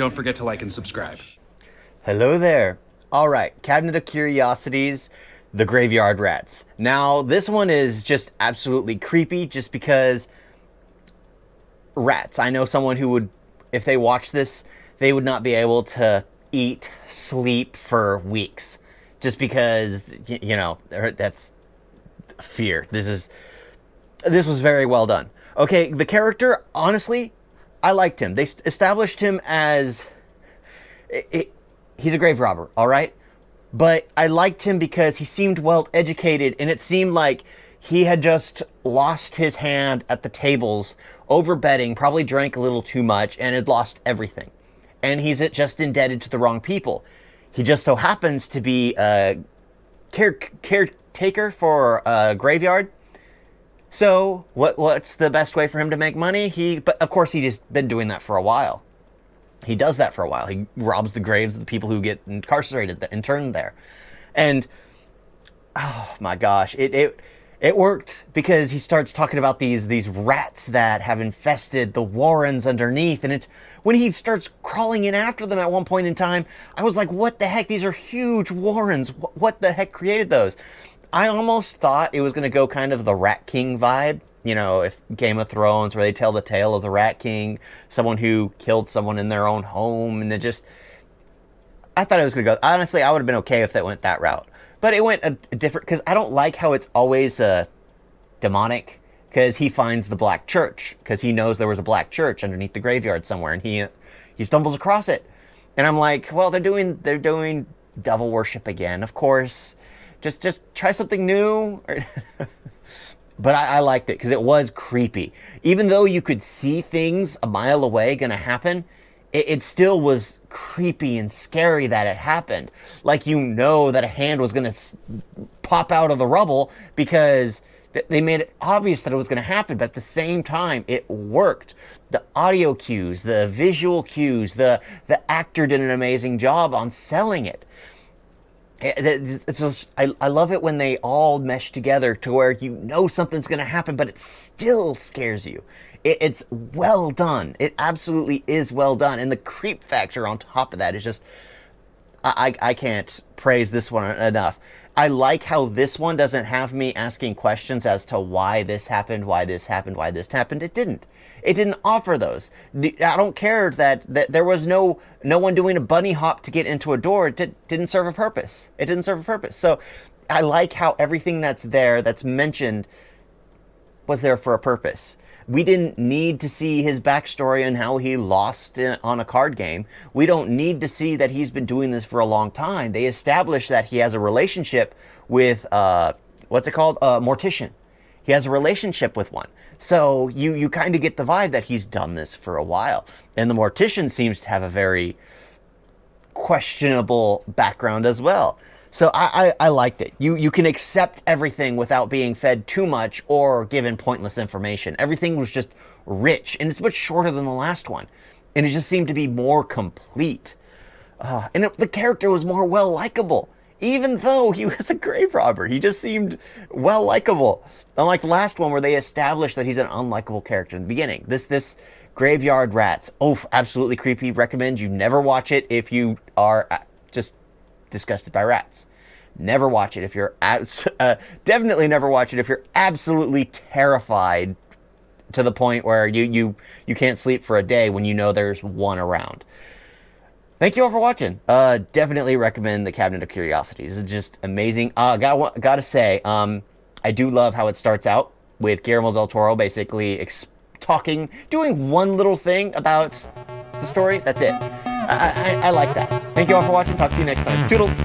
don't forget to like and subscribe. Hello there. All right, Cabinet of Curiosities, The Graveyard Rats. Now, this one is just absolutely creepy just because rats. I know someone who would, if they watch this, they would not be able to eat, sleep for weeks just because, you know, that's fear. This was very well done. Okay, the character, honestly, I liked him. They established him as... he's a grave robber, all right? But I liked him because he seemed well educated, and it seemed like he had just lost his hand at the tables over betting, probably drank a little too much, and had lost everything. And he's just indebted to the wrong people. He just so happens to be a caretaker for a graveyard. So what's the best way for him to make money? But of course, he's just been doing that for a while. He does that for a while. He robs the graves of the people who get incarcerated, interned there. And, oh my gosh, it worked because he starts talking about these rats that have infested the warrens underneath. And when he starts crawling in after them at one point in time, I was like, what the heck? These are huge warrens. What the heck created those? I almost thought it was going to go kind of the Rat King vibe. You know, if Game of Thrones, where they tell the tale of the Rat King, someone who killed someone in their own home, and I thought it was going to go, honestly, I would have been okay if that went that route. But it went a different, because I don't like how it's always demonic, because he finds the black church, because he knows there was a black church underneath the graveyard somewhere, and he stumbles across it. And I'm like, well, they're doing devil worship again, of course. Just try something new. But I liked it because it was creepy. Even though you could see things a mile away going to happen, it still was creepy and scary that it happened. Like, you know that a hand was going to pop out of the rubble because they made it obvious that it was going to happen. But at the same time, it worked. The audio cues, the visual cues, the actor did an amazing job on selling it. I love it when they all mesh together to where you know something's going to happen, but it still scares you. It's well done. It absolutely is well done. And the creep factor on top of that is just... I can't praise this one enough. I like how this one doesn't have me asking questions as to why this happened, why this happened, why this happened. It didn't. It didn't offer those. I don't care that there was no one doing a bunny hop to get into a door. It didn't serve a purpose. It didn't serve a purpose. So I like how everything that's there, that's mentioned, was there for a purpose. We didn't need to see his backstory and how he lost on a card game. We don't need to see that he's been doing this for a long time. They established that he has a relationship with, what's it called? Mortician. He has a relationship with one. So you kind of get the vibe that he's done this for a while. And the Mortician seems to have a very questionable background as well. So I liked it. You can accept everything without being fed too much or given pointless information. Everything was just rich, and it's much shorter than the last one. And it just seemed to be more complete. The character was more well likable. Even though he was a grave robber, he just seemed well likable. Unlike the last one where they established that he's an unlikable character in the beginning. This Graveyard Rats, absolutely creepy. Recommend you never watch it if you are just disgusted by rats. Never watch it if you're definitely never watch it if you're absolutely terrified to the point where you can't sleep for a day when you know there's one around. Thank you all for watching. Definitely recommend the Cabinet of Curiosities. It's just amazing. Gotta say, I do love how it starts out with Guillermo del Toro basically doing one little thing about the story. That's it. I like that. Thank you all for watching. Talk to you next time. Toodles!